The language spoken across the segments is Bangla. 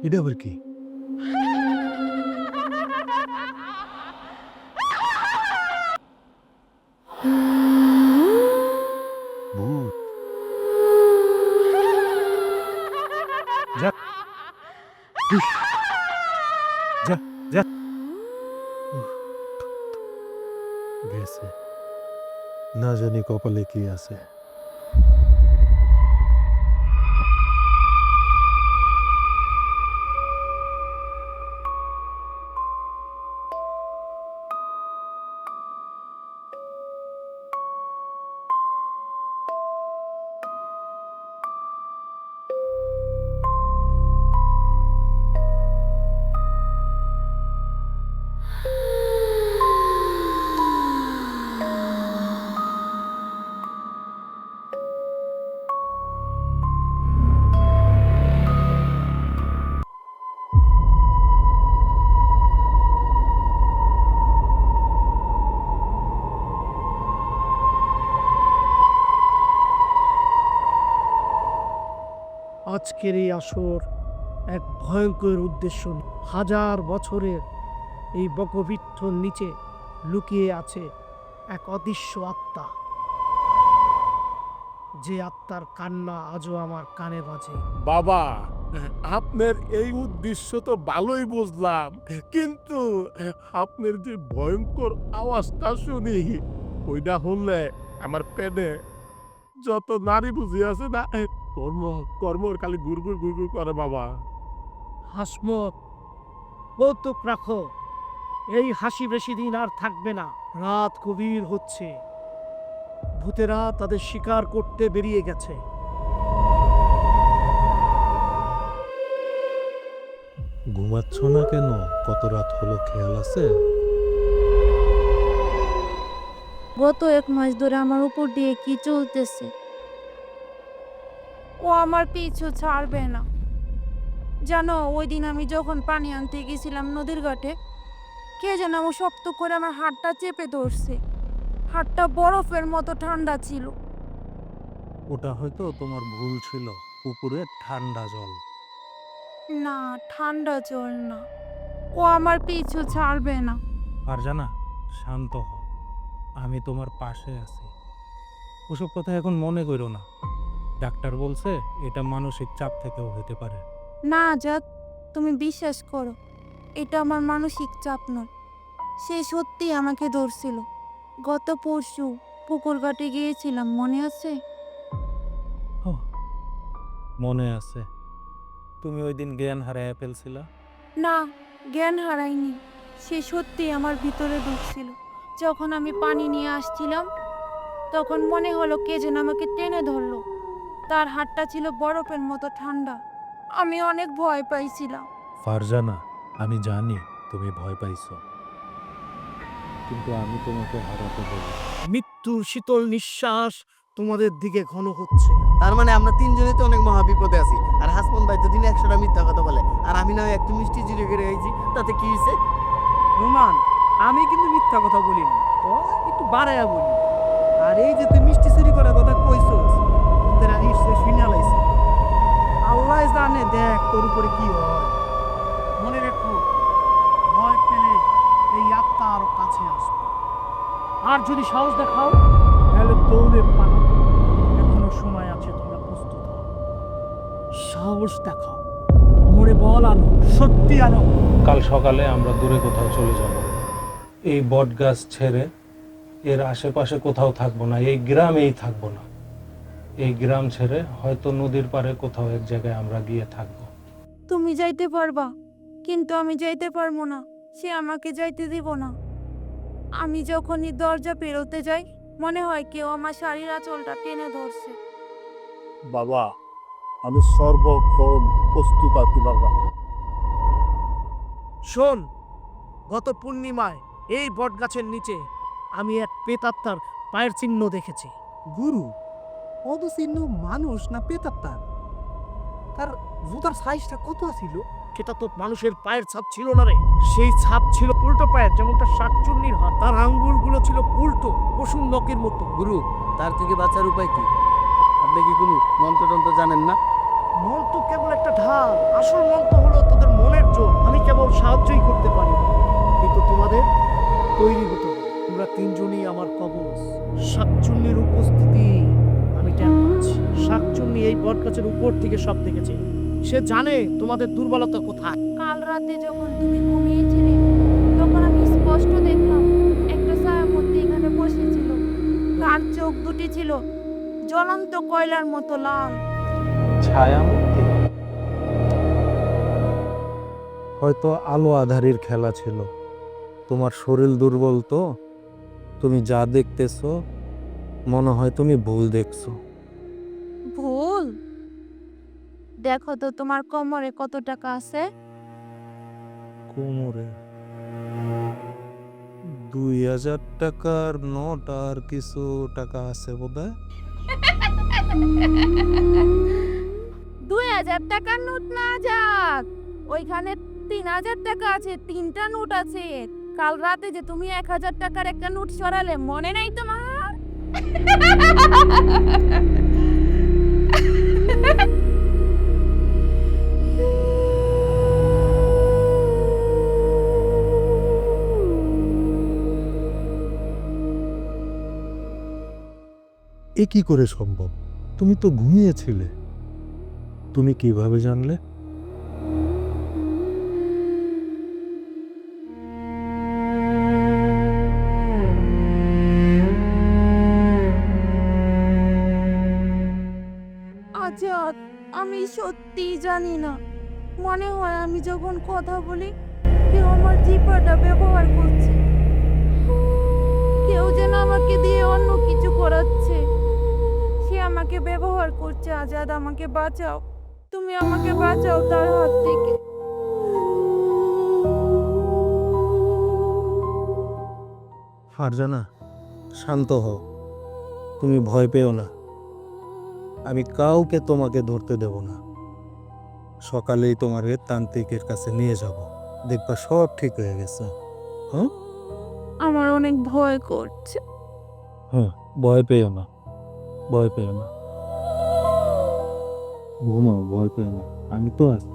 এটা আবার কি? ভূত? যা, হুস, যা, যা। উফ, গেছে। না জানি কপালে কি আছে। আজকের এই আসর এক ভয়ঙ্কর উদ্দেশ্য নিয়ে। হাজার বছরের এই বকবৃক্ষর নিচে লুকিয়ে আছে এক অদৃশ্য আত্মা, যে আত্মার কান্না আজও আমার কানে বাজে। বাবা, আপনার এই উদ্দেশ্য তো ভালোই বুঝলাম, কিন্তু আপনার যে ভয়ঙ্কর আওয়াজটা শুনি, ওইটা হলে আমার পেটে যত নারী বুঝি আছে না, কর্ম কর্মর খালি গুড়গুড় গুড়গুড় করে বাবা। হাসমত, কৌতুক রাখো, এই হাসি বেশি দিন আর থাকবে না। রাত গভীর হচ্ছে, ভূতেরা তাদের শিকার করতে বেরিয়ে গেছে। ঘুমাচ্ছ না কেন? কত রাত হলো খেয়াল আছে? গত 1 মাস ধরে আমার উপর দিয়ে কি চলতেছে, ও আমার পিছু ছাড়বে না। জানো, ওই দিন আমি যখন পানি আনতে গেছিলাম নদীর ঘাটে, কে যেন আমার শক্ত করে আমার হাতটা চেপে ধরছে। হাতটা বরফের মতো ঠান্ডা ছিল। ওটা হয়তো তোমার ভুল ছিল, পুকুরের ঠান্ডা জল। না, ঠান্ডা জল না। ও আমার পিছু ছাড়বে না। আর জানা, শান্ত হও, আমি তোমার পাশে আছি। ওসব কথা এখন মনে করো না। ডাক্তার বলছে এটা মানসিক চাপ থেকেও হতে পারে। না আজাদ, তুমি বিশ্বাস করো, এটা আমার মানসিক চাপ নয়। সে সত্যি আমাকে ধরছিল। গত পরশু পুকুর ঘাটে গিয়েছিলাম, মনে আছে? মনে আছে, তুমি ওই দিন জ্ঞান হারায় ফেলছিলা। না, জ্ঞান হারাইনি। সে সত্যি আমার ভিতরে ঢুকছিল। যখন আমি পানি নিয়ে আসছিলাম, তখন মনে হলো কে যেন আমাকে টেনে ধরলো। তার হাতটা ছিল বরফের মতো ঠান্ডা। আমি অনেক ভয় পাইছিলাম। ফারজানা, আমি জানি তুমি ভয় পাইছো, কিন্তু আমি তোমাকে হারাতে দেব না। মৃত্যুর শীতল নিঃশ্বাস তোমাদের দিকে ঘন হচ্ছে। তার মানে আমরা তিনজনই তো অনেক মহা বিপদে আছি। আর হাসপান ভাই তো দিনে 100টা মিথ্যা কথা বলে, আর আমি না হয় একটু মিষ্টি জিরে গেড়ে আইছি, তাতে কি হয়েছে? রোমান, আমি কিন্তু মিথ্যা কথা বলিনি, তো একটু বাড়াইয়া বলি। আর এই যে তুই মিষ্টি চুরি করার কথা কইছস, তোরা নিশ্চয় শুনে লাইছে। আল্লাহ জানে, দেখ তোর উপরে কি হয়। মনে রেখো, ভয় পেলে এই আত্মা আরো কাছে আসবে। আর যদি সাহস দেখাও, তাহলে দৌড়ে পালাও। এখনো সময় আছে, তোমরা প্রস্তুত হও। সাহস দেখাও, মরে বল আনো, সত্যি আনো। কাল সকালে আমরা দূরে কোথাও চলে যাব। এই বট গাছ ছেড়ে এর আশেপাশে কোথাও থাকবো না, এই গ্রামেই থাকবো না। এই গ্রাম ছেড়ে হয়তো নদীর পাড়ে কোথাও এক জায়গায় আমরা গিয়ে থাকবো। তুমি যাইতে পারবা, কিন্তু আমি যাইতে পারবো না। সে আমাকে যাইতে দিব না। আমি যখনই দরজা পেরোতে যাই, মনে হয় কেউ আমার শাড়ির আঁচলটা টেনে ধরছে। বাবা, আমি সর্বক্ষণ প্রস্তুত আছি বাবা। শোন, গত পূর্ণিমায় এই বটগাছের নিচে আমি এক প্রেতাত্মার পায়ের চিহ্ন দেখেছি। গুরু অবচিহ্ন মানুষ না পেতাত্তা? তার জুতার সাইজটা কত ছিল? সেটা তো মানুষের পায়ের ছাপ ছিল না রে, সেই ছাপ ছিল উল্টো পায়ের, যেমনটা শাকচুন্নির হয়। তার আঙ্গুলগুলো ছিল উল্টো, পশুর নখের মতো। গুরু, তার থেকে বাঁচার উপায় কি? আপনি কি কোনো মন্ত্রতন্ত্র জানেন না? মন তো কেবল একটা ঢাল, আসল মন তো হলো তোদের মনের জোর। আমি কেবল সাহায্যই করতে পারি, কিন্তু তোমাদের তৈরি হতে হবে। তোমরা তিনজনই আমার কবচ। শাকচুন্নির উপস্থিতি আমি টের পাচ্ছি। শাকচুন্নি এই বটগাছের উপর থেকে সব দেখেছে। সে জানে তোমাদের দুর্বলতা কোথায়। কাল রাতে যখন তুমি ঘুমিয়েছিলে তখন আমি স্পষ্ট দেখলাম একটা ছায়ামূর্তি এখানে বসেছিল। তার চোখ দুটি ছিল জ্বলন্ত কয়লার মতো লাল। ছায়ামূর্তি? হয়তো আলো আধারির খেলা ছিল। তোমার শরীর দুর্বল তো, তুমি যা দেখতেছো মনে হয় তুমি ভুল দেখছো। ভুল? দেখো তো তোমার কোমরে কত টাকা আছে। কোমরে 2000 টাকার নোট আর কিছু টাকা আছে বোধহয়। 2000 টাকার নোট না যাক, ওইখানে 3000 টাকা আছে, 3টা নোট আছে। কাল রাতে যে তুমি 1000 টাকার একটা নোট সরালে, মনে নাই তোমার? এ কি করে সম্ভব? তুমি তো ঘুমিয়েছিলে। তুমি কিভাবে জানলে? আজাদ, আমি সত্যি জানি না। মনে হয় আমি যখন কথা বলি কেউ আমার জিহ্বাটা ব্যবহার করছে। কেউ যেন আমাকে দিয়ে অন্য কিছু করাচ্ছে। সে আমাকে ব্যবহার করছে। আজাদ, আমাকে বাঁচাও, তুমি আমাকে বাঁচাও তার হাত থেকে। ফারজানা, শান্ত হও, তুমি ভয় পেও না। আমি কাউকে তোমাকে ধরতে দেব না। সকালেই তোমাকে তান্ত্রিকের কাছে নিয়ে যাব, দেখবা সব ঠিক হয়ে গেছে। হ্যাঁ আমার অনেক ভয় করছে। হ্যাঁ, ভয় পেও না, ভয় পেও না, ঘুমাও, ভয় পেও না, আমি তো আছি।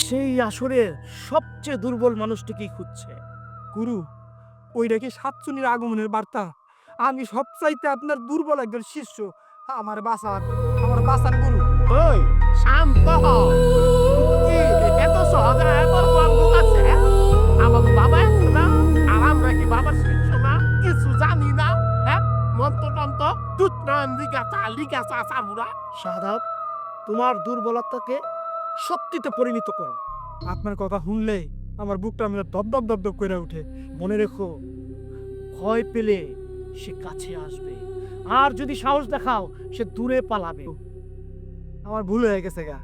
সেই আসরের সবচেয়ে দুর্বল মানুষটিকেই খুঁজছে। গুরু, ওইটা কি সাতচুনির আগমনের বার্তা? আমি সবচাইতে আপনার দুর্বল একজন শিষ্য। আমার বাসান গুরু। ওই শান্ত হও। কি এত সহজে এত বন্দুক আছে? আমার বাবা আছে না, আর আমরা কি বাবার শিষ্য না? কিছু জানি না। হ্যাঁ, মন্ত্রতন্ত্র দুধ নাম লিগাছা লিগাছা সাবুরা। সাধাব, তোমার দুর্বলতাকে শক্তিতে পরিণত করো। আপনার কথা শুনলে আমার বুকটা আমার দপদপ দপদপ করে ওঠে। মনে রেখো, ভয় পেলে সে কাছে আসবে, আর যদি সাহস দেখাও সে দূরে পালাবে। আমার ভুল হয়ে গেছে গা।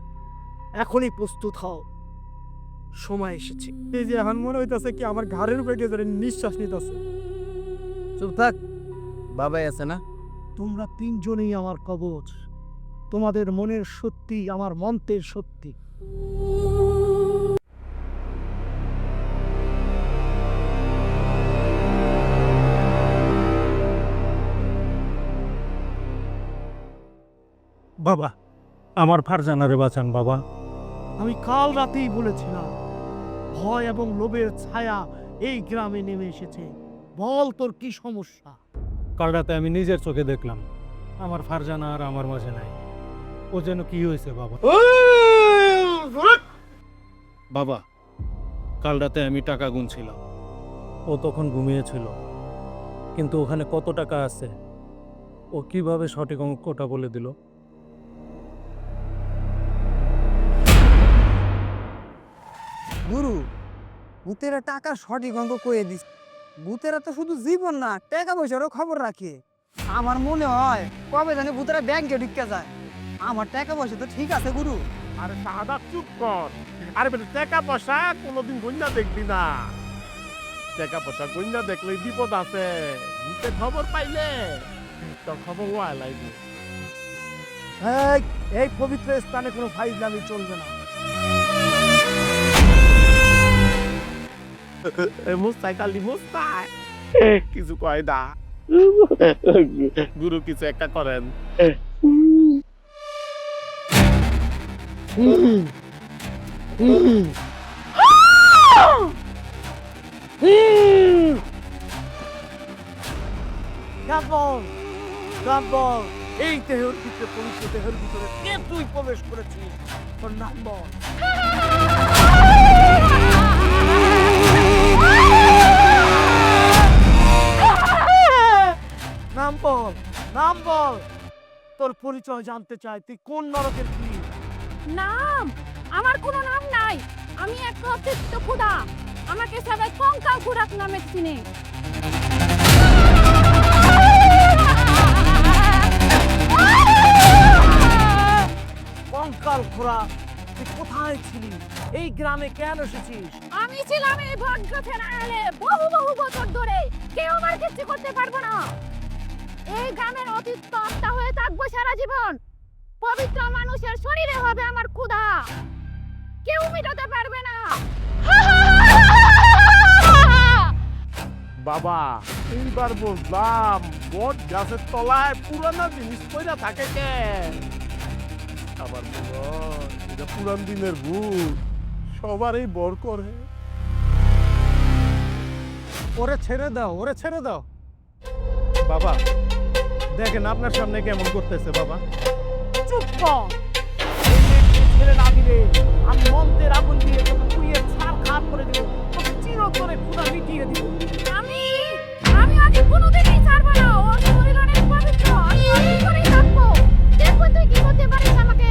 এখনই প্রস্তুত হও, সময় এসেছে। এই যে এখন মনে হইতাছে কি আমার ঘাড়ের উপরে কেউ যেন নিঃশ্বাস নিতেছে। চুপ থাক, বাবাই আছে না? তোমরা তিনজনেই আমার কবচ। তোমাদের মনের সত্যি আমার মন্ত্রের সত্যি। বাবা, আমার ফারজানারে বাঁচান বাবা। আমি কাল রাতেই বলেছিলাম, ভয় এবং লোভের ছায়া এই গ্রামে নেমে এসেছে। বল, তোর কি সমস্যা? কাল রাতে আমি নিজের চোখে দেখলাম আমার ফারজানা আর আমার মাঝে নাই। ও যেন কি হয়েছে বাবা। বাবা, কাল রাতে আমি টাকা গুনছিলাম। ও তখন ঘুমিয়েছিল, কিন্তু ওখানে কত টাকা আছে ও কিভাবে সঠিক অঙ্কটা বলে দিল? গুরু, ভূতেরা টাকা সঠিক অঙ্ক কয়ে দিস। ভূতেরা তো শুধু জীবন না, টাকা পয়সারও খবর রাখে। আমার মনে হয় কবে জানি ভূতেরা ব্যাংকে ঢুকে যায়। আমার টাকা পয়সা তো ঠিক আছে গুরু। আরে সাদা চুপ কর। আরে বেটা, টাকা পয়সা কোনোদিন গন্যা দেখবি না। টাকা পয়সা গন্যা দেখলে বিপদ আছে। ভূতে খবর পাইলে তোর খবর ওয়া লাগবে। এই পবিত্র স্থানে কোনো ফাইজলামি চলবে না। মুস্তাই কালি মুস্তাই কিছু কয় না। গুরু কিছু একটা করেন। কাপড় কাপড় এই দেহের ভিতরে পবিত্র দেহের ভিতরে কে তুই প্রবেশ করেছিস তোর নাম বল নাম বল নাম বল তোর পরিচয় জানতে চাই তুই কোন নরকের কি নাম আমার কোনো নাম নাই আমি এক অতিরিক্ত ক্ষুধা আমাকে সবাই কঙ্কাল খুরাক নামে চিনে কঙ্কাল খোরা তুই কোথায় ছিলি এই গ্রামে কেন এসেছিস আমি ছিলাম এই ভদ্র ফেরালে বহু বহু বছর ধরে কেউ আমার কিছু করতে পারবো না এই গ্রামের অতিরিক্ত আত্মা হয়ে থাকবো সারা জীবন পবিত্র মানুষের শরীরে হবে আমার ক্ষুধা কেউ মেটাতে পারবে না বাবা এইবার বুঝলাম বট গাছের তলায় পুরানা জিনিস পয়লা থাকে কে আবার বলো এটা পুরান দিনের ভূত সবারই বর করে ওরে ছেড়ে দাও ওরে ছেড়ে দাও বাবা দেখেন আপনার সামনে কেমন করতেছে বাবা চুপ কর এই মেয়েকে ছেড়ে না দিলে আমি মন্ত্রের আগুন দিয়ে তোকে পুড়িয়ে ছারখার করে দেব তোকে চিরতরে ক্ষুধা মিটিয়ে দিব আমি আগে কোনোদিনই ছাড়বো না ওর শরীর অনেক পবিত্র আমি ওর ভিতরেই থাকবো দেখবো তুই কি করতে পারিস আমাকে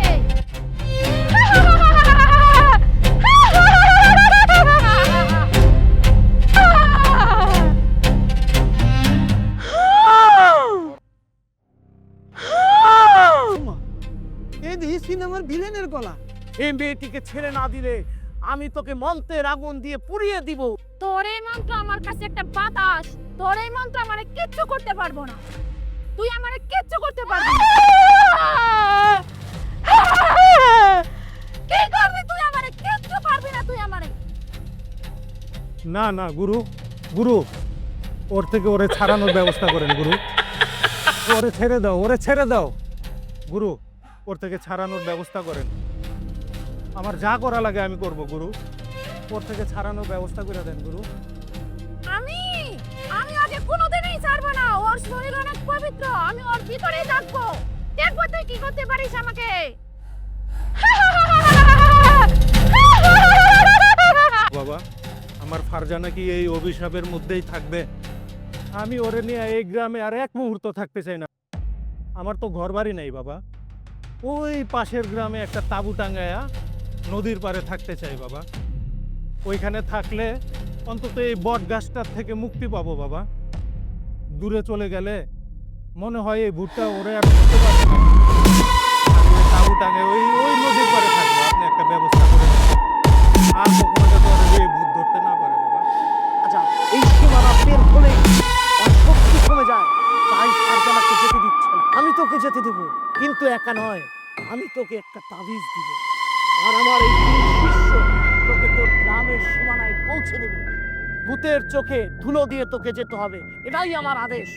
এই দেখি সিনেমার ভিলেনের গলা। এই মেয়েটিকে ছেড়ে না দিলে আমি তোকে মন্ত্রের আগুন দিয়ে পুড়িয়ে দিব তোর এই মন্ত্র আমার কাছে একটা বাতাস তোর এই মন্ত্র আমারে কিচ্ছু করতে পারবো না তুই আমারে কিচ্ছু করতে পারবি না কি করবি তুই আমারে কিচ্ছু পারবি না তুই আমারে না না গুরু গুরু ওর থেকে ওরে ছাড়ানোর ব্যবস্থা করেন গুরু ওরে ছেড়ে দাও গুরু ওর থেকে ছাড়ানোর ব্যবস্থা করেন আমার যা করা লাগে আমি করব গুরু ওর থেকে ছাড়ানোর ব্যবস্থা করে দেন গুরু আমি আগে কোনোদিনই ছাড়বো না ওর শরীর অনেক পবিত্র আমি ওর ভিতরেই থাকবো দেখবো তুই কি করতে পারিস আমাকে বাবা আমার ফারজানা কি এই অভিশাপের মধ্যেই থাকবে আমি ওরে নিয়ে এই গ্রামে আর এক মুহূর্ত থাকতে চাই না আমার তো ঘরবাড়ি নেই বাবা ওই পাশের গ্রামে একটা তাঁবু টাঙ্গায়া নদীর পাড়ে থাকতে চাই বাবা ওইখানে থাকলে অন্তত এই বট গাছটার থেকে মুক্তি পাবো বাবা দূরে চলে গেলে মনে হয় এই ভুট্টা ওরে আর ধরতে পারবে না আমি ওই তাঁবু টাঙ্গে ওই ওই নদীর পাড়ে থাকবো আপনি একটা ব্যবস্থা করে দিন। আর কখনো যাতে ওরে এই ভূত ধরতে না পারে বাবা আচ্ছা এই সীমানা পের হলে আর শক্তি কমে যায় তাই ফারজানাকে যেতে দিচ্ছে না। আমি তোকে যেতে দেবো কিন্তু একা নয় আমি তোকে একটা তাবিজ দিব আর আমার এই শিষ্য তোকে তোর গ্রামের সীমানায় পৌঁছে দেবে ভূতের চোখে ধুলো দিয়ে তোকে যেতে হবে এটাই আমার আদেশ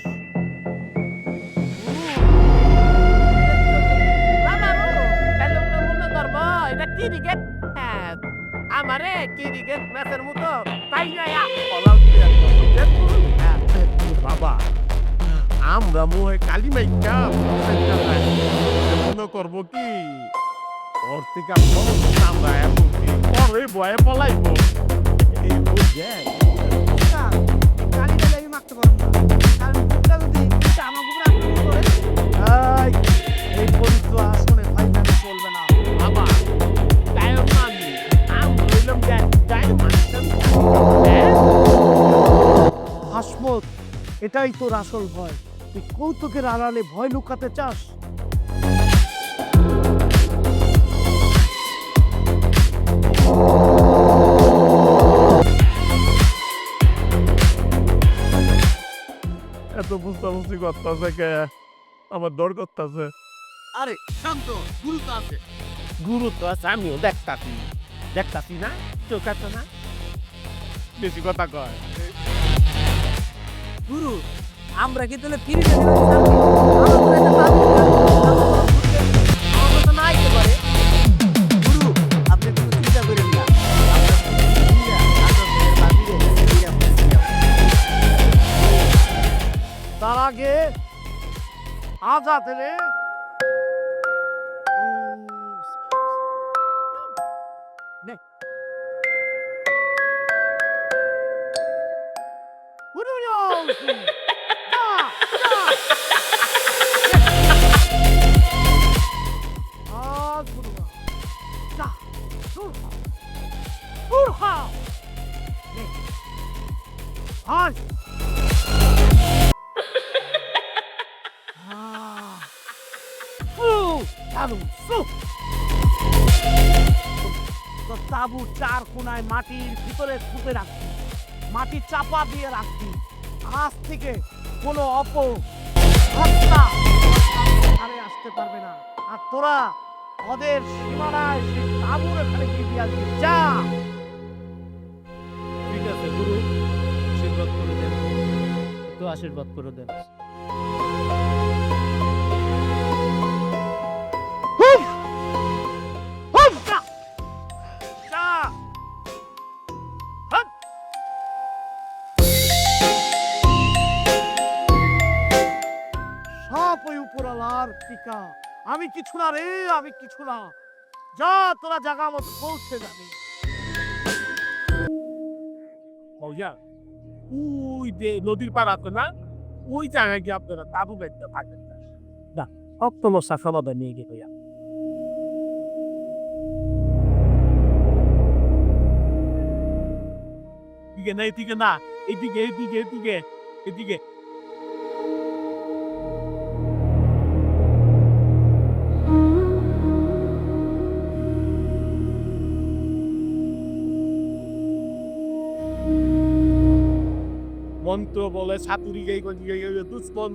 আমারে কিরিকেট ম্যাচের মতো তাই বাবা আমরা মোহে কালি মাইকা মনে করবো কি ওর থেকে আমরা এখন কি পরে বয়ে পলাইব এই বুঝে কালিটা আমি মারতে পারবো না কারণ ভূতটা যদি আমার উপরে আক্রমণ করে এই পবিত্র আসনে ফাইনালে চলবে না বাবা তাই আমি বললাম তাই মানতাম হাসমত এটাই তোর আসল ভয় তুই কৌতুকের আড়ালে ভয় লুকাতে চাস এত বুঝতে করতেছে কে আমার ডর করতেছে আরে শান্ত গুরু তো আছে গুরু তো আছে আমিও দেখতাছি না চোখ আছে না বেশি কথা কয় গুরু আমরা কি তাহলে ফিরে যেতে পারি আমার তো নাই পারে গুরু আজাদ রে নে তাবু চার কোনায় মাটির ভিতরে পুঁতে রাখবি, মাটি চাপা দিয়ে রাখবি। আজ থেকে কোনো হত্যা আরে আসতে পারবে না। আর তোরা ওদের সীমানায় সেই তাবুর এখানে গিয়ে দিয়ে আসবি। যা। ঠিক আছে গুরু, আশীর্বাদ করে দেন, একটু আশীর্বাদ করে দেন। সব ওই উপরালার টিকা। আমি কিছু না রে, আমি কিছু না। যা, তোরা জায়গা মতো পৌঁছে যাবি। মৌজা, ওই যে নদীর পার আছে না, ওই জায়গায় গিয়ে আপনারা তাবু বেঁধতে থাকেন না। অক্টোমশা সমাধান নিয়ে গিয়ে হইয়া এদিকে না, এদিকে না, এদিকে এদিকে এদিকে এদিকে। মন্ত্র বলে সাতুরি গাই দুশ্মন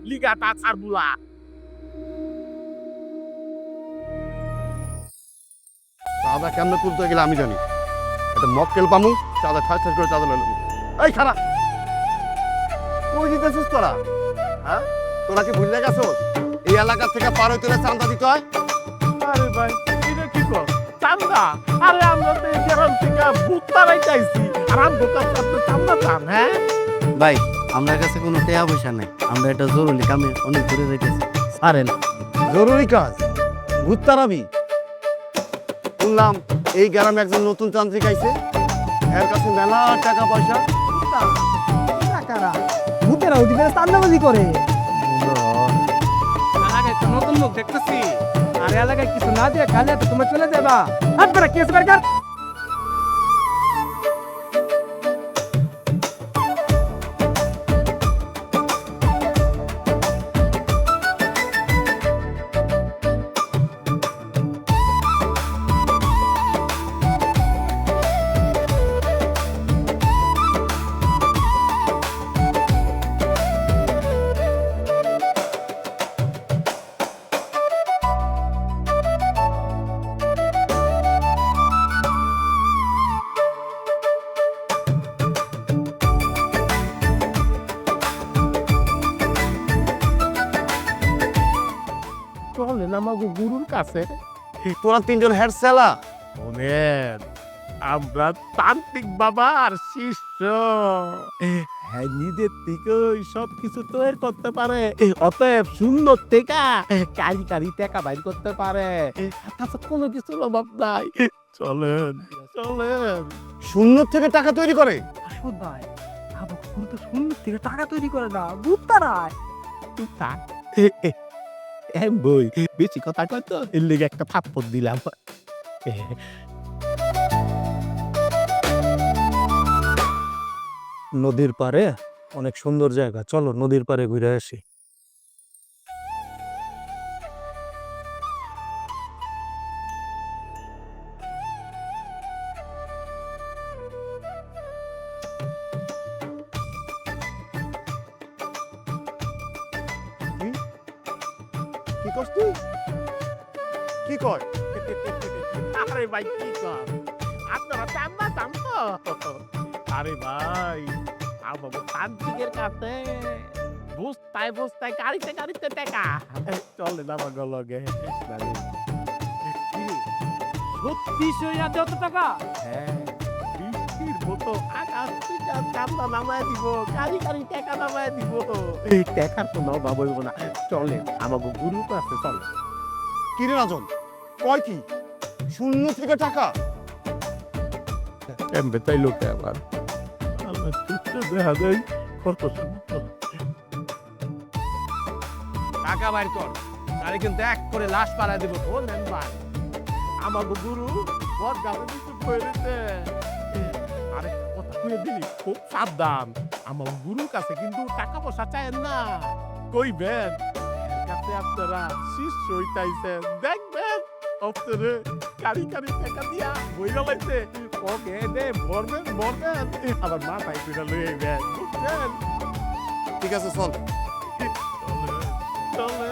লিগাতা ছাড়বুলা। চাঁদা কেমনে তুলতে গেলে আমি জানি। একটা মক্কেল পামু, চাঁদা ঠাস ঠাস করে চাঁদা লইলাম। এই খারা, কই দিতেছিস তোরা? হ্যাঁ, তোরা কি ভুলে গেছো এই এলাকা থেকে পার হইতে হলে চাঁদা দিতে হয়? আরে ভাই, এটা কি কর চান্দা? আরে আমরা তো এই গ্রাম থেকে ভূত তারাই চাইছি, আর আমরা তো চান্দা চান। হ্যাঁ ভাই, আমার কাছে কোনো টাকা পয়সা নাই, আমরা এটা জরুরি কামে অনেক দূরে যাইতেছি। আরেন জরুরি কাজ, ভূত তারাবি। শুনলাম এই গ্রামে একজন নতুন তান্ত্রিক আইছে, এর কাছে মেলা টাকা পয়সা। টাকারা ভূতেরা ওদিকে চান্দাবাজি করে। নতুন লোক দেখতেছি। আর এলাকায় কিছু না দিয়ে খালি হাতে তোমরা চলে যাবা। আপনারা কেস বার্গার চলেন আমাকে গুরুর কাছে। তোরা তিনজন হেড সেলা। শোনেন, আমরা তান্ত্রিক বাবা আর শিষ্য। হ্যাঁ, নিজের থেকে সব কিছু তৈরি করতে পারে, অতএব শূন্য থেকে কারি কারি টাকা বাইর করতে পারে। তাছাড়া কোনো কিছুর অভাব নাই। চলেন চলেন। শূন্য থেকে টাকা তৈরি করে? আসল ভাই, আবার তো শূন্য থেকে টাকা তৈরি করে না, ভূতারায়। তুই থাক। বই বেশি কথা কত, এর লেগে একটা থাপ্পড় দিলাম। নদীর পাড়ে অনেক সুন্দর জায়গা, চলো নদীর পাড়ে ঘুরে আসি। কি করছ তুই? কি কয়? আরে ভাই কি কর, আপনারা চান্দা চান তো? আরে ভাই, আমার তান্ত্রিকের কাছে বস্তায় বস্তায় গাড়িতে গাড়িতে টাকা। চলে না আমার লগে। সত্যি সইয়া যত টাকা হ্যাঁ, বৃষ্টির মতো আকাশ কাছ থেকে কান্না নামায় দিব, কারি কারি টাকা নামায় দিব। এই টাকার কোনো অভাব হইব না। চলেন, আমাকে গুরু তো আছে, চলেন। কিরে রাজন, কয় কি? শূন্য থেকে টাকা? এমবে তাই লোকে আবার আমার চুপটা দেখা যায় কত সুন্দর। টাকা বাইর কর, তারে কিন্তু এক করে লাশ পাড়ায় দিব। ও মেম্বার, আমাকে গুরু বট গাছে কিছু করেছে। আরে কথা কয়ে দিলি, খুব সাবধান। আমার গুরুর কাছে কিন্তু টাকা পয়সা চায় না, কইবেন এর কাছে আপনারা শিষ্য হইতাইছেন, দেখবেন আপনারে কারি কারি টাকা দিয়া বইরা লাইছে। ওকে দে ভরবেন ভরবেন, আবার মাথায় করে লয়ে যাবেন, বুঝছেন? ঠিক আছে, চল, চলে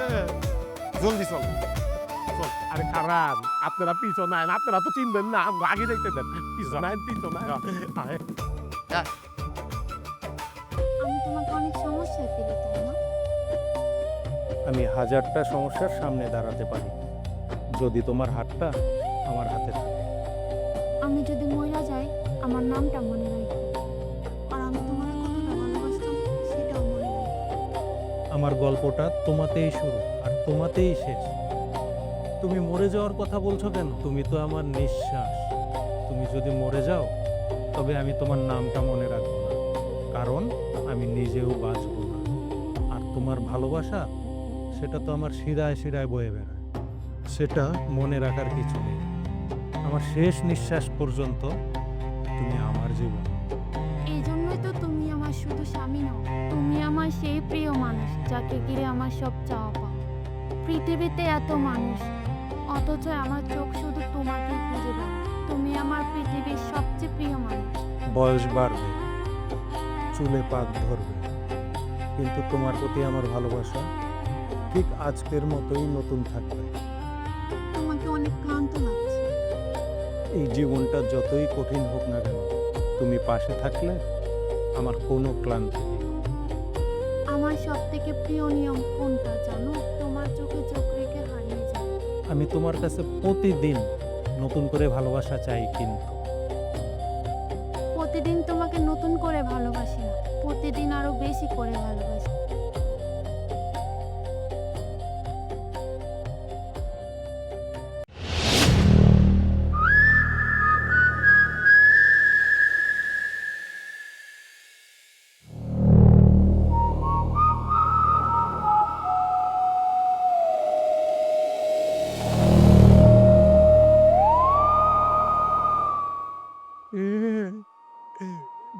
জলদি চল। চল। আরে খারাপ, আপনারা পিছন আইন, আপনারা তো চিনবেন না, আমরা আগে দেখতে দেন। পিছন আইন, পিছন আইন। আয়। আমি তোমাকে অনেক সমস্যায় ফেলি, তাই না? আমি হাজারটা সমস্যার সামনে দাঁড়াতে পারি যদি তোমার হাতটা আমার হাতে থাকে। আমি যদি মইরা যাই, আমার নামটা মনে রাখবো। আর আমি তোমার কতটা ভালোবাসতাম সেটাও মনে রাখবো। আমার গল্পটা তোমাতেই শুরু আর তোমাতেই শেষ। তুমি মরে যাওয়ার কথা বলছো কেন? তুমি তো আমার নিঃশ্বাস। তুমি যদি মরে যাও তবে আমি তোমার নামটা মনে রাখবো না, কারণ আমি নিজেও বাঁচব না। আর তোমার ভালোবাসা, সেটা তো আমার শিরায় শিরায় বয়ে বেড়ায়। সেটা মনে রাখার কিছু নেই। আমার শেষ নিঃশ্বাস পর্যন্ত তুমি আমার জীবন। এই জন্যই তো তুমি আমার শুধু স্বামী নও, তুমি আমার সেই প্রিয় মানুষ যাকে ঘিরে আমার সব চাওয়া পাওয়া। পৃথিবীতে এত মানুষ, অথচ আমার চোখ শুধু তোমাকেই খুঁজে বেড়ায়। তুমি আমার পৃথিবীর সবচেয়ে প্রিয় মানুষ। বয়স বাড়বে, চুলে পাক ধরবে, কিন্তু তোমার প্রতি আমার ভালোবাসা ঠিক আজকের মতোই নতুন থাকবে। তোমাকে অনেক ক্লান্ত লাগছে। এই জীবনটা যতই কঠিন হোক না কেন, তুমি পাশে থাকলে আমার কোনো ক্লান্তি নেই। আমার সব থেকে প্রিয় নিয়ম কোনটা জানো? তোমার চোখে চোখ রেখে হারিয়ে যায়। আমি তোমার কাছে প্রতিদিন নতুন করে ভালোবাসা চাই, কিন্তু প্রতিদিন তোমাকে নতুন করে ভালোবাসি না, প্রতিদিন আরো বেশি করে ভালোবাসি।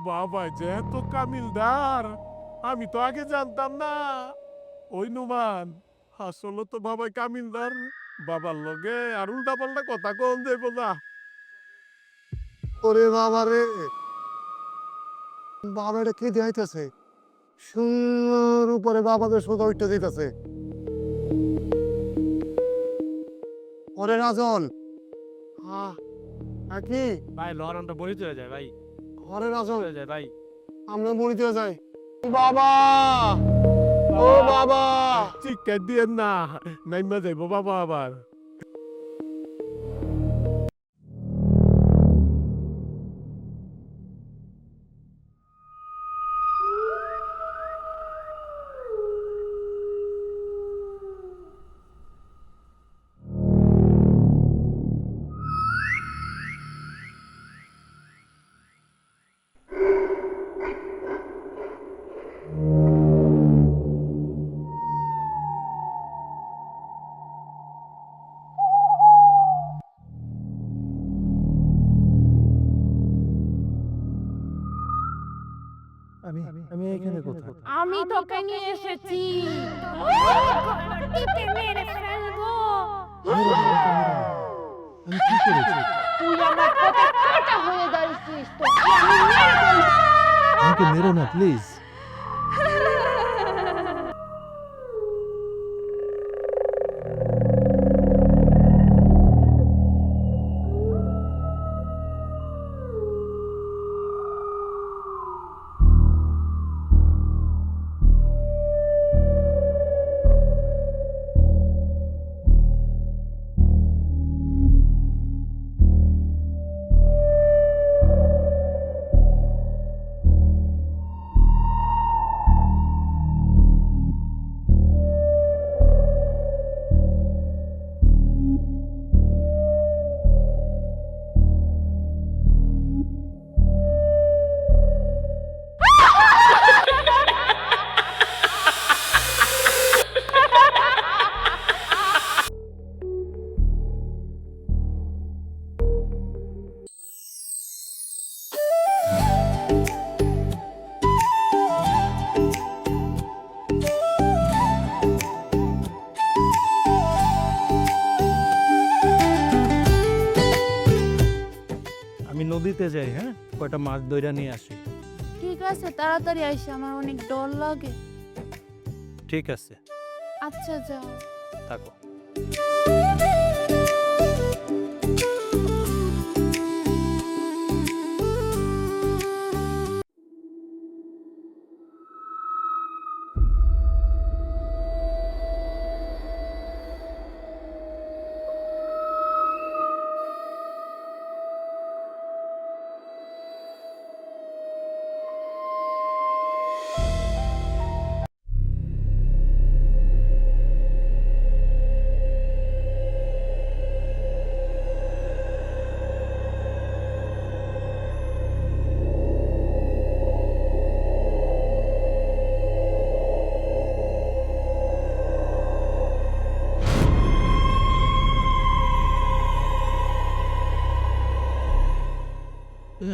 বাবা যে এত কামিলদার, আমি তো আগে জানতাম না। ওই নুমান, আসলে তো বাবা কামিলদার। বাবার লগে আর উল্টা পাল্টা কথা কোন দেব না। ওরে বাবা রে, বাবা এটা কে দেখাইতেছে? সুন্দর উপরে বাবাদের সোজা উঠতে দিতেছে। ওরে রাজন, কি ভাই লড়নটা বলি চলে যায় ভাই, ওরে রাজন, চলে যায় ভাই। আমরা মরিতে যাই। বাবা, ও বাবা, চিৎকার দিয়েন না, নাইমা যাইব বাবা আবার। আমি আমি এখানে কোথায়? আমি তোকে নিয়ে এসেছি। টিপে মেরে ফেলবো। আমি কি করেছি? তুই আমার কথা কাটা হয়ে যাইছিস, তোকে আমি মেরে ফেলবো। আমাকে মেরো না প্লিজ। নদীতে যাই, হ্যাঁ, কয়টা মাছ ধইরা নিয়ে আসি। ঠিক আছে, তাড়াতাড়ি আইসে, আমার অনেক ডর লাগে। ঠিক আছে, আচ্ছা যাও। থাকো।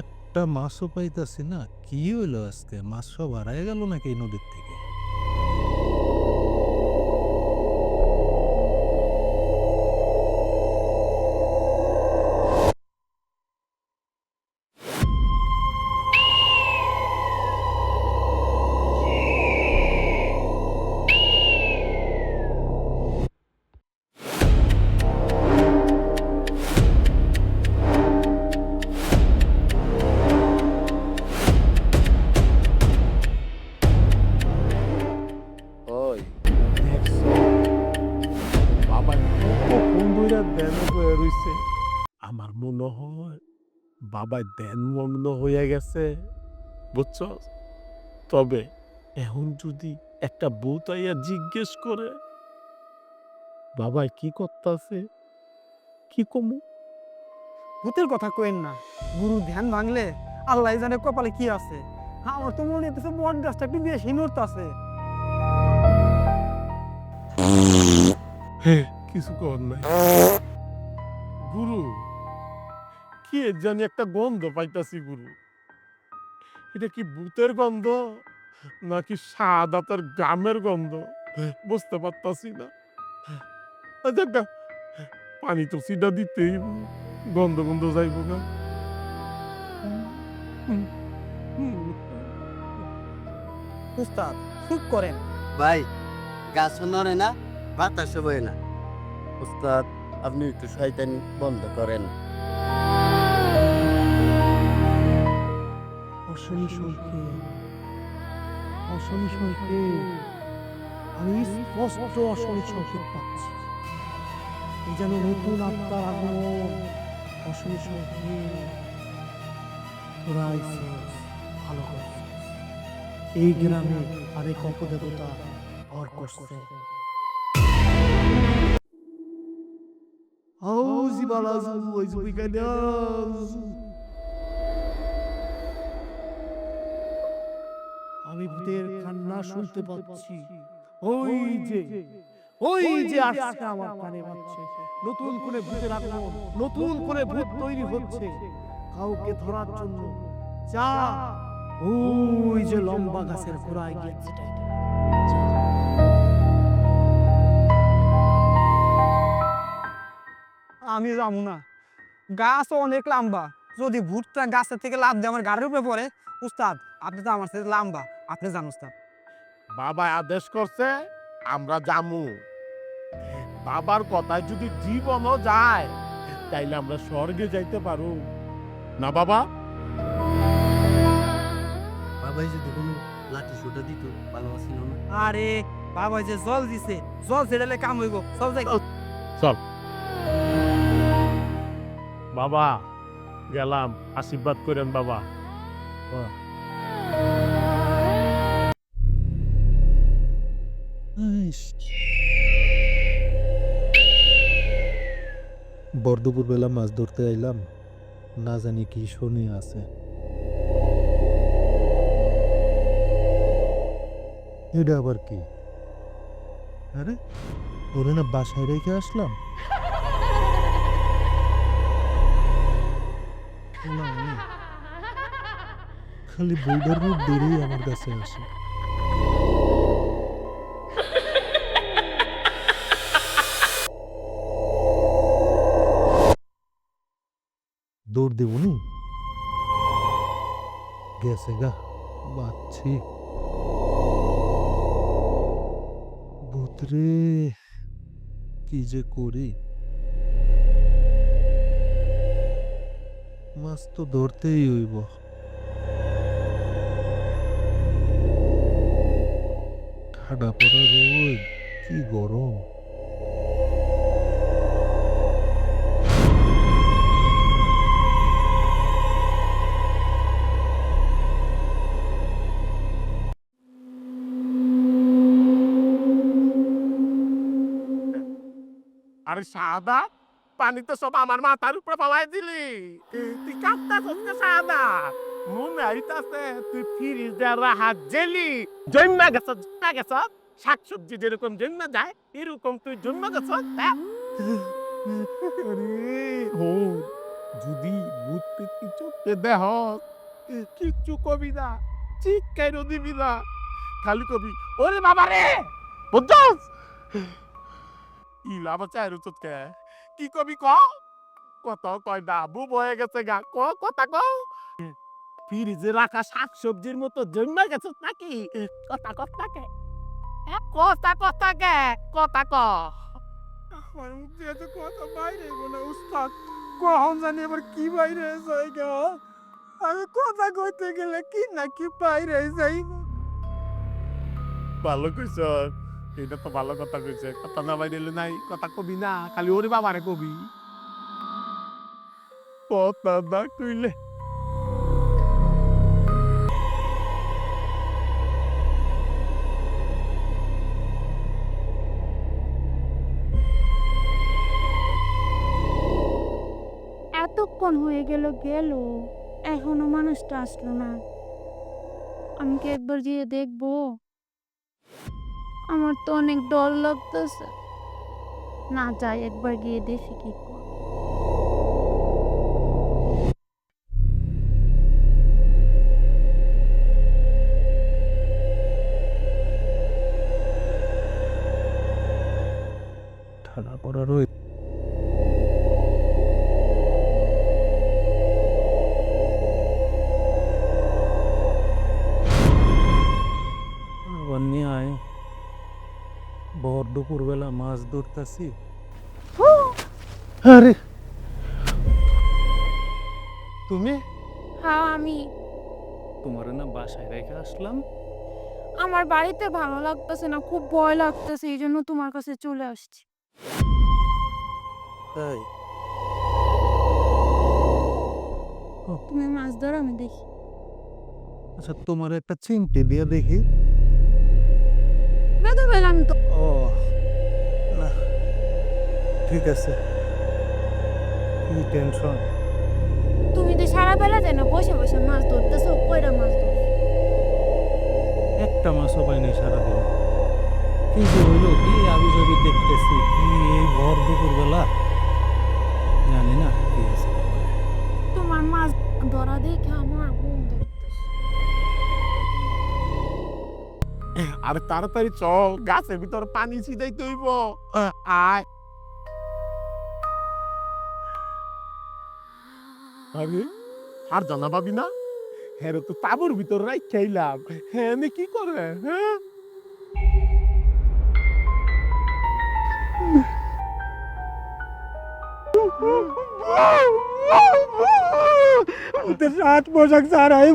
একটা মাছও পাইতাছি না, কি হইলো আজকে? মাছ সব হারাই গেল নাকি এই নদীর থেকে? ওই বাবা কখন ধরে ধ্যান হয়ে রইছে। আমার মনে হয় বাবা ধ্যানমগ্ন হয়ে গেছে, বুঝছ? তবে এখন যদি একটা ভূত আইয়া জিজ্ঞেস করে বাবা কি করতেছে, কি কমু? ভূতের কথা কইেন না, গুরু ধ্যান ভাঙলে আল্লাহ জানে কপালে কি আছে। আমার তো মনে হইতেছে বট গাছটা একটু বেশি নড়তাছে। কিছু কর নাই গুরু, কি জানি একটা গন্ধ পাইতাছি গুরু। এটা কি ভূতের গন্ধ নাকি সাদাতের গামের গন্ধ বুঝতে পারতাছি না। আচ্ছা, পানি তো সিডা দিতেই গন্ধ গন্ধ যাইব না। উস্তাদ চুপ করেন। ভাই গাছ নড়ে না, বাতাসও বয় না। উস্তাদ, আপনি একটু শয়তানি বন্ধ করেন। অশনি সংকেত, অশনি সংকেত, আমি স্পষ্ট অশনি সংকেত পাচ্ছি। এই যেন নতুন আত্মার আগমন। অশনি সংকেত, তোরা আইছিস, ভালো করছিস। এই গ্রামে আরেক অপদেবতা ভর করছে। আউজি বালাজু ওইজু বিকানাজ। আমি ভূতের কান্না শুনতে পাচ্ছি। ওই যে আসছে আমার কানে বাজছে। নতুন করে ভূতের আগমন, নতুন করে ভূত তৈরি হচ্ছে কাউকে ধরার জন্য। যা, ওই যে লম্বা গাছের গোড়ায় গিয়েছে। আমি যাবো না, গাছ অনেক লম্বা। যদি ভূতটা গাছের থেকে লাফ দিয়ে আমার গাড়ির উপরে পড়ে, উস্তাদ আপনি তো আমার সাথে লম্বা, আপনি জান উস্তাদ। বাবা আদেশ করছে, আমরা জামু। বাবার কথায় যদি জীবনও যায় তাইলে আমরা স্বর্গে যাইতে পারো না বাবা? বাবাই যদি কোনো লাঠি সোটা দিত ভালো ছিল না। আরে বাবা যে জল দিছে, জল ছেড়ালে কাম হইব সব জায়গায়। চল বাবা, গেলাম, আশীর্বাদ করেন বাবা। বর্ধপুর বেলা মাছ ধরতে আইলাম, না জানি কি শনি আছে। এটা আবার কি? আরে ওরে না বাসায় রেখে আসলাম। না, না, খালি বইটার রূপ ধরেই আমার কাছে আসে। দৌড় দেবনি, গেছে গা বাচ্ছি ভূতরে কি যে করি মাছ তো ধরতেই হইব ঠাডা পড়া রোদ কি গরম আরে সাদা পানি তো সব আমার মাথার উপরে পাওয়াই দিলি তুই কাঁদতাছিস না সাদা মনে হইতাছে তুই ফ্রিজে রাহা জেলি জন্মা গেছ শাকসবজি যেরকম জন্মা যায় এরকম তুই জন্মা গেছ যদি ভূত পেতনি চোখে দেহ কিচ্ছু কবি না চিৎকারও দিবি না খালি কবি ওরে বাবা রে বুঝছস ইলা বাচ্চা রুচতকে কি কবি ক কত কয় না বুব হয়ে গেছে গা ক কথা ক ফ্রিজে রাখা শাকসবজির মতো জন্মে গেছিস নাকি কথা কথাকে কথা ক আমার মুখ দিয়ে তো কথা বাইরে বলে উস্তাদ কখন জানি আবার কি বাইরে যাই গা আমি কথা কইতে গেলে কি না কি বাইরে যাই ভালো কইছ এটা তো ভালো কথা কইছে কথা না বাইরে নাই কথা কবি না খালি ওরে বাবারে কবি কথা না কইলে এতক্ষণ হয়ে গেল এখনো মানুষটা আসলো না। আমি কি একবার গিয়ে দেখবো? আমার তো অনেক ডর লাগতেছে। না যাই, একবার গিয়ে দেখি কি করে। ঠাডা পড়া রোদ নিয়ে আয় ভর দুপুরবেলা মাছ ধরতাছি আরে তুমি হ্যাঁ, আমি তোমার না বাসায় রেখে আসলাম আমার বাড়িতে ভালো লাগতেছে না, খুব ভয় লাগতেছে, এই জন্য তোমার কাছে চলে আসছি। তাই তুমি মাছ ধরো, আমি দেখি। আচ্ছা তোমার একটা চিমটি দিয়ে দেখি বেঁধে পেলাম তো। ও না ঠিক আছে কি টেনশন তুমি তো সারা বেলা যেন বসে বসে মাছ ধরতেছো, কয়টা মাছ ধর? একটা মাছও পাইনি সারাদিন কি যে হইলো কি আবি যাবি দেখতেছি কি এই ভর দুপুরবেলা জানি না কি আছে তোমার মাছ ধরা দেখে আমার ঘুম ধরতেছে। আরে তাড়াতাড়ি চল, গাছের ভিতর পানি ছিটাইতে হইব। আয় আরে আর জানা পাবি না, হ্যাঁ তো তাবুর ভিতর রাই খেলাম, হ্যাঁ কি করে? হ্যাঁ সাত পোশাক ছাড়াই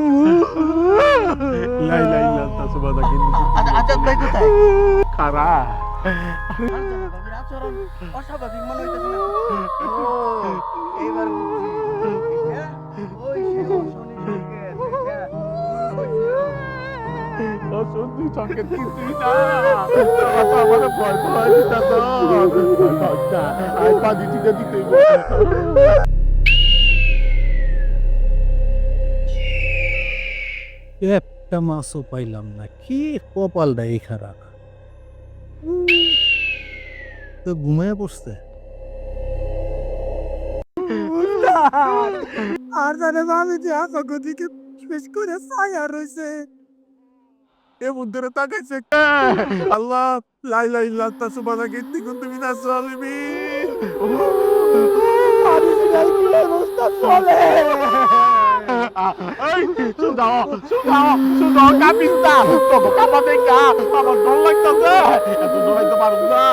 লাই লাই লাই তাসু বাদা কিন্তু আজাদ ভাই কোথায়? খারা ফারজানা ভাবির আচরণ অস্বাভাবিক মনে হইতেছে না? ও, এইবার বুঝছি। হ্যাঁ? ওই সে শনি সংকেত, হ্যাঁ? ওই সে। সত্যি চকের কিছুই না, আমার ভয় ভয় দিতা তো আয় পানি টিকা দিতে একটা মাছও পাইলাম না কি কপালটা এই খারাপ তো ঘুমায় পড়ছে আর জানে আমি যে আপাকে দিকে বেশ করে ছায়া রয়েছে এ মন্দিরে তাকাইছে আল্লাহ লাই লাই লাই তাসু বাদা কিন্তু তুমি না চলবি আমি যাই কি অবস্থা চলে এই সুদাও সুদাও কাপিস না তোকে কাপা দেখা আমার ডর লাগতেছে এত ডর লাগতে পারব না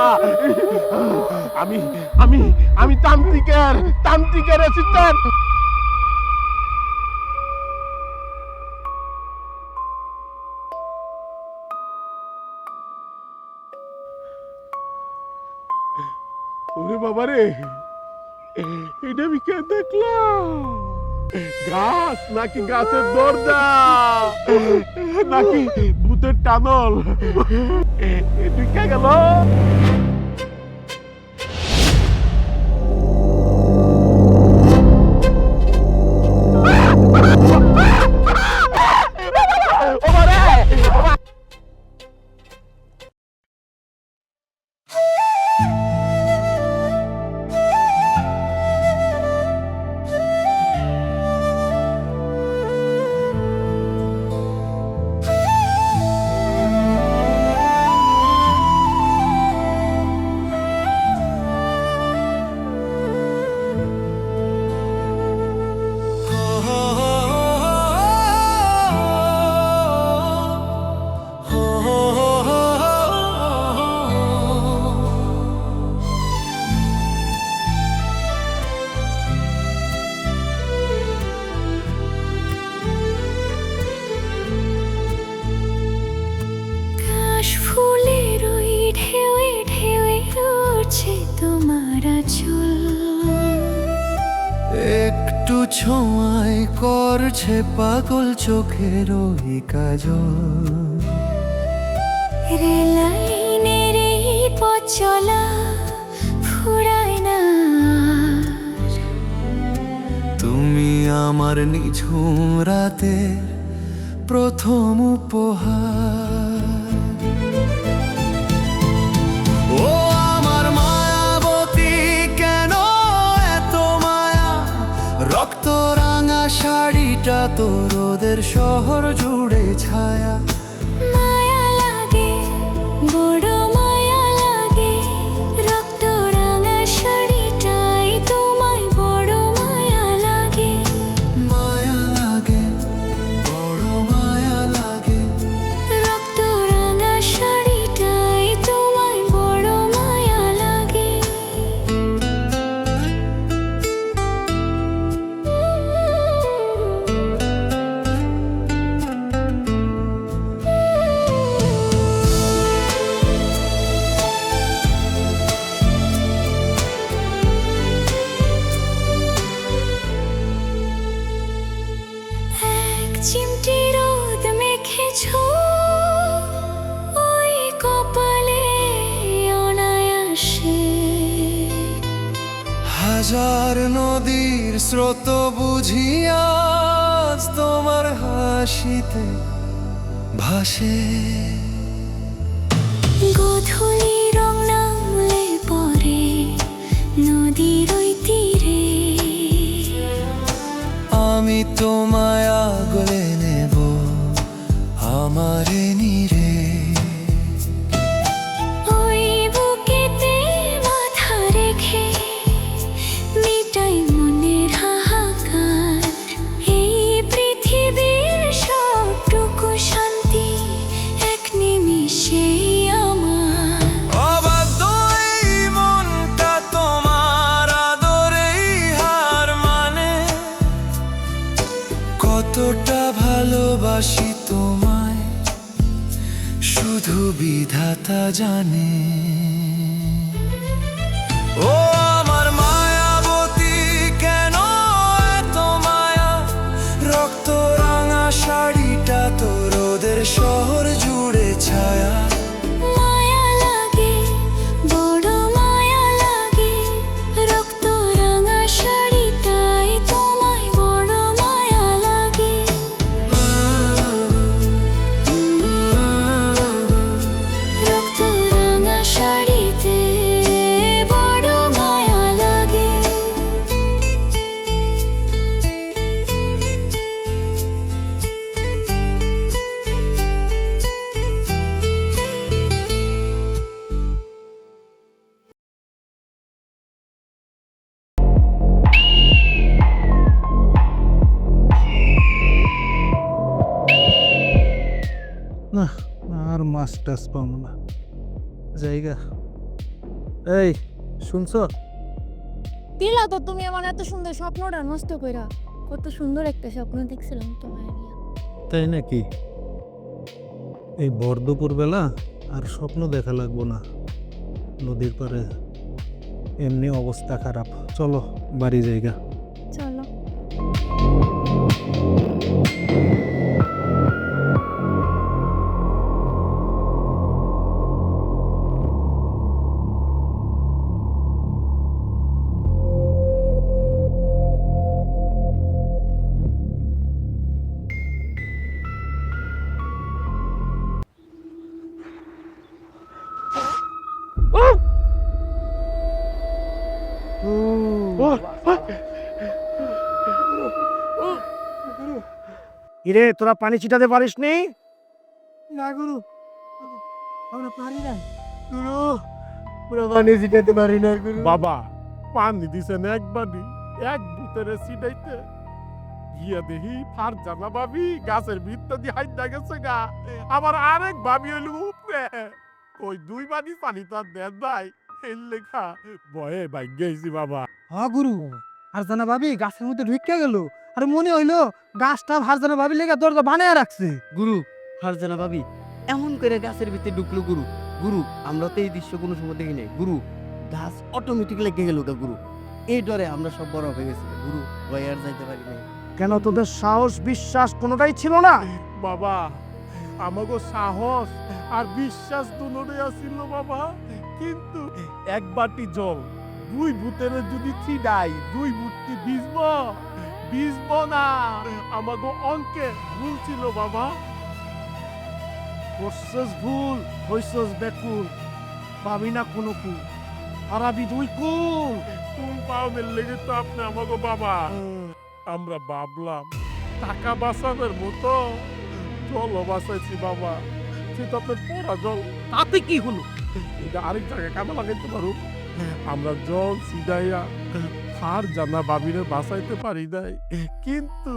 আমি আমি আমি তান্ত্রিকের অ্যাসিস্ট্যান্ট ওরে বাবা রে এটা আমি কে দেখলাম গাছ নাকি গাছের দরজা নাকি ভূতের টানল ঢুকে গেল কাশফুলের ওই ঢেউয়ে ঢেউয়ে উড়ছে তোমার আঁচল, একটু ছোঁয়ায় করছে পাগল চোখের ওই কাজল। রেলাইনের এই পথ চলা ফুরায় না আর। তুমি আমার নিঝুম রাতের প্রথম উপহার। ও আমার মায়াবতী কেন এত মায়া, রক্ত রাঙা শাড়িটা তো রোদের শহর জুড়ে ছায়া। মায়া লাগে বড় মায়া লাগে, রক্ত রাঙা শাড়িটাই তোমায় বড় মায়া লাগে। মায়া লাগে বড় মায়া লাগে, রক্ত রাঙা শাড়িটাই তোমায় বড় মায়া লাগে। এক চিমটি রোদ মেখেছো ওই কপালে অনায়াসে, হাজার নদীর স্রোত বুঝি আজ তোমার হাসিতে ভাসে। গোধূলি রং নামলে পরে নদীর ওই তীরে, আমি তোমায় আগলে নেব আমারে নীরে। ওই বুকেতে মাথা রেখে মিটাই মনের হাহাকার। এই পৃথিবীর সবটুকু শান্তি এক নিমিষেই আমার। অবাধ্য এই মনটা তোমার আদরেই হার মানে, কতটা ভালোবাসি তোমায় শুধু বিধাতা জানে। ও আমার মায়াবতী কেন এত মায়া, রক্ত রাঙা শাড়িটা তো রোদের শহর জুড়ে ছায়া। মায়া লাগে বড় মায়া লাগে, রক্ত রাঙা শাড়িটাই তোমায় বড় মায়া লাগে। রক্ত রাঙা শাড়িতে বড় মায়া লাগে। না আর মাছ টাছ পাবো না জায়গা। এই শুনছ? দিলা তো তুমি আমার এত সুন্দর স্বপ্নটা নষ্ট কইরা। কত সুন্দর একটা স্বপ্ন দেখছিলাম তোমার নিয়ে। তাই নাকি? এই ভর দুপুর বেলা আর স্বপ্ন দেখা লাগবো না, নদীর পাড়ে এমনি অবস্থা খারাপ। চলো বাড়ি জায়গা। চলো। কিরে তোরা পানি ছিটাতে পারিস নি? না গুরু, আমরা পারি না। গুরু পুরো পানি ছিটাতে পারি না গুরু। বাবা পানি দিছেন একবারই, এক ভিতরে সিটাইতে গিয়া দেখি ফারজানা ভাবি গাছের ভিতর দিয়ে হাইটা গেছে গা। আবার আরেক ভাবি হইল উপরে। ওই দুই বাড়ি পানি তো আর দেন নাই, এই লেখা ভয়ে ভাগ্য গেছি বাবা। হ্যাঁ গুরু, ফারজানা ভাবি গাছের মধ্যে ঢুকে গেল, আর মনে হইলো গাছটা ফারজানা ভাবি লেগে দরজা বানায় রাখছে। গুরু ফারজানা ভাবি এমন করে গাছের ভিতরে ঢুকলো গুরু। গুরু আমরা তো এই দৃশ্য কোনো সময় দেখি নাই গুরু। গাছ অটোমেটিক লেগে গেল গা গুরু। এই ডরে আমরা সব বড় হয়ে গেছি গুরু, ভয় আর যাইতে পারি নাই। কেন তোদের সাহস বিশ্বাস কোনোটাই ছিল না? বাবা আমাকে সাহস আর বিশ্বাস দুটোই আসিল বাবা, কিন্তু এক বাটি জল দুই ভূতের যদি ছিড়াই দুই ভূতটি ভিজব না। আমাকে অঙ্কে ভুল ছিল বাবা। করছস ভুল, হইছস বেকুল, পাবি না কোনো কুল, হারাবি দুই কুল। কোন পাওনের লেগে তো আপনি আমাকে বাবা। আমরা ভাবলাম টাকা বাঁচানোর মতো জল বাঁচাইছি বাবা, সেটা আপনার পড়া জল, তাতে কি হলো? এটা আরেক জায়গায় কামে লাগাইতে পারো। আমরা জল সিদাইয়া ফারজানা ভাবিরে বাঁচাইতে পারি নাই, কিন্তু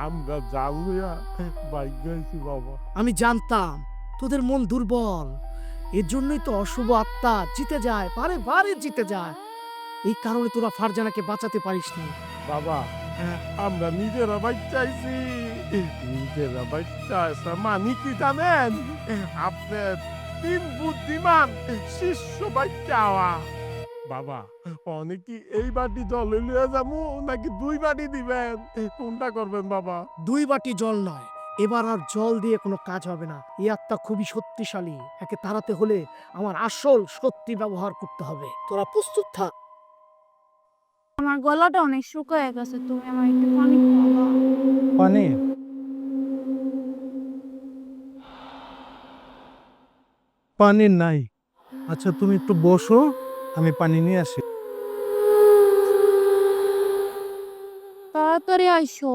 আমরা জাল লইয়া বাইক গাইছি বাবা। আমি জানতাম তোদের মন দুর্বল, এর জন্যই তো অশুভ আত্মা জিতে যায়, বারে বারে জিতে যায়। এই কারণে তোরা ফারজানাকে বাঁচাতে পারিসনি। বাবা আমরা নিজেরা বাচ্চাইছি, নিজেরা বাচ্চা মানি কি জানেন? আপনার তিন বুদ্ধিমান শিষ্য বাচ্চা বাবা। অনেকে এই বাটি জল লইয়া যাবো নাকি দুই বাটি দিবেন, কোনটা করবেন বাবা? দুই বাটি জল নয়, এবার আর জল দিয়ে কোনো কাজ হবে না। এই আত্মা খুবই শক্তিশালী, একে তাড়াতে হলে আমার আসল শক্তি ব্যবহার করতে হবে। তোরা প্রস্তুত থাক। আমার গলাটা অনেক শুকায় গেছে, তুমি আমার একটু পানি খাওয়াবা। পানি? পানি নাই? আচ্ছা তুমি একটু বসো, আমি পানি নিয়ে আসি। তাড়াতাড়ি আইসো।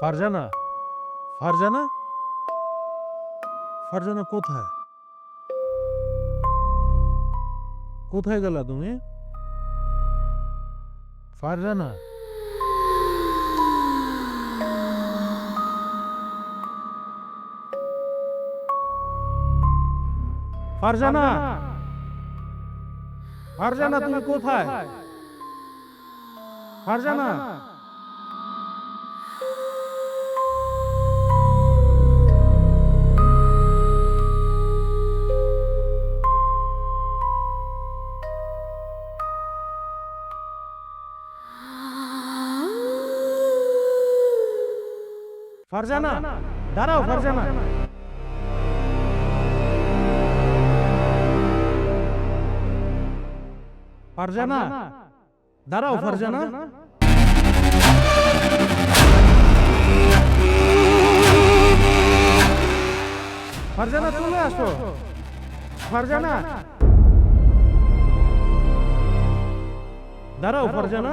ফারজানা, ফারজানা, ফারজানা কোথায়? কোথায় গেলা তুমি? ফারজানা, ফারজানা, ফারজানা তুমি কোথায়? ফারজানা, ফারজানা, দাঁড়াও ফারজানা। ফারজানা, দাঁড়াও ফারজানা। ফারজানা চলে আসো। ফারজানা, দাঁড়াও ফারজানা।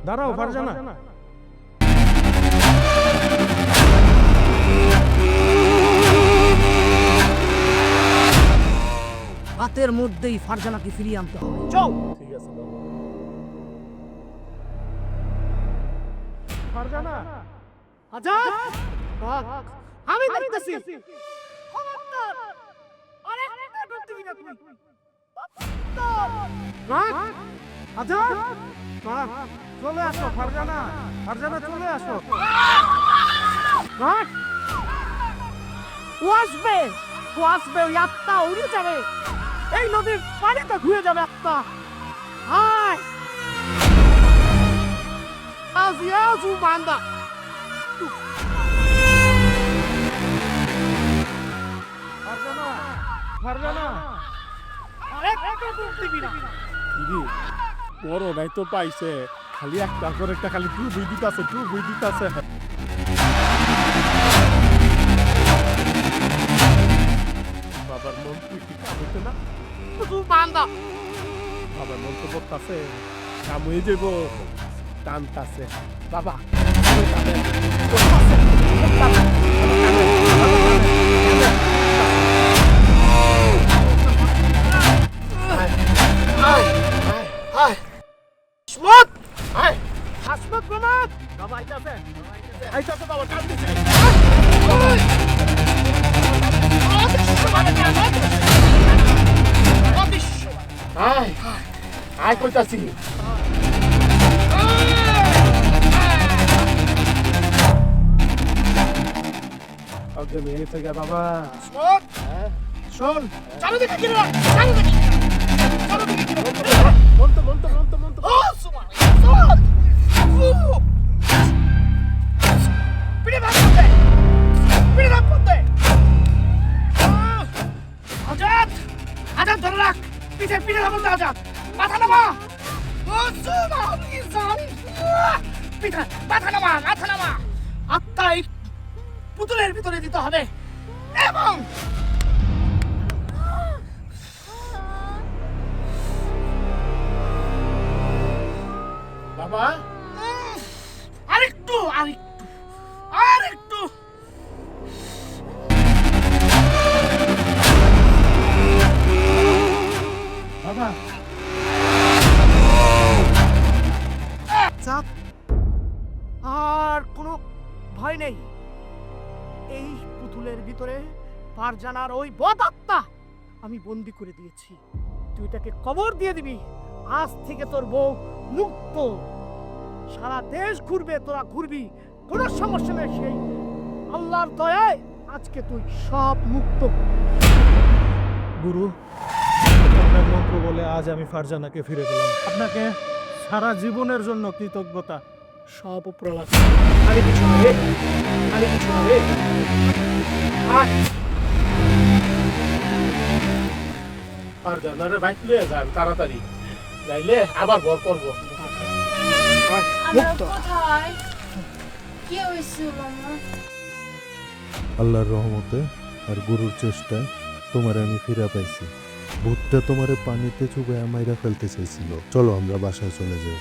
দাঁড়াও ফারজানা। রাতের মধ্যেই ফারজানাকে ফিরিয়ে আনতে হবে। চল। ঠিক আছে বাবা। ফারজানা, আজাদ, আমি দেখতেছি। খবরদার, আরেকটা করতে দিবি না তুই। আজাদ, চলে আসো ফারজানা, ফারজানা চলে আসো। ও আসবে, ওই আত্মা উড়ে যাবে, এই নদীর পানিতে ধুয়ে যাবে আত্মা। হায় আজ ইয়াজু বান্দা ফারজানা, ফারজানা, আরেকটা করতে দিবি না। দিদি বড় নাই তো পাইছে, খালি একটা করে একটা খালি ডুবই দিতাছে। বাবার মন তুই কি কাম হইতে না? শুধু বান্দা বাবার মন তো বলতাছে কাম হয়ে যাবো, টানতাছে বাবা। হাসমত, হাসমত প্রমাদ বাবা আইতাছে বাবা কাঁদতেছে। আয় কইতাছি ওকে মেয়ে থেকে বাবা। শোন, চালু দেখে কিনে রাখ, চালু দেখে মন্ত ও সুমান সুমান পিড়ে ভাগ করতে, পিড়ে ভাগ করতে। আজাদ, আজাদ ধরে রাখ, পিড়ে ভাগ করতে। আজাদ মাথা নামা। ও সুমান ইনসান, পিঠা মাথা নামা। আত্মা এই পুতুলের ভিতরে দিতে হবে এবং বাবা আরেকটু বাবা চাপ, আর কোনো ভয় নেই। এই পুতুলের ভিতরে ফারজানার ওই বদ আত্মা আমি বন্দি করে দিয়েছি। তুই তাকে কবর দিয়ে দিবি। আজ থেকে তোর বউ মুক্ত, সারা দেশ ঘুরবে, তোরা ঘুরবি, কোনো সমস্যা নেই। সেই আল্লাহর দয়ায় আজকে তুই সব মুক্ত। গুরু, আপনার মন্ত্র বলে আজ আমি ফারজানাকে ফিরে পেলাম। আপনাকে সারা জীবনের জন্য কৃতজ্ঞতা। সব উপরওয়ালা, আমি কিছু না রে। আর জানারে বাইক লিয়ে যান তাড়াতাড়ি, যাইলে আবার ভর করবো। আমরা কোথায়? কি হয়েছিল আমার? আল্লাহর রহমতে আর গুরুর চেষ্টায় তোমারে আমি ফিরে পাইছি। ভূতটা তোমারে পানিতে চুবাইয়া মাইরা ফেলতে চাইছিল। চলো আমরা বাসায় চলে যাই।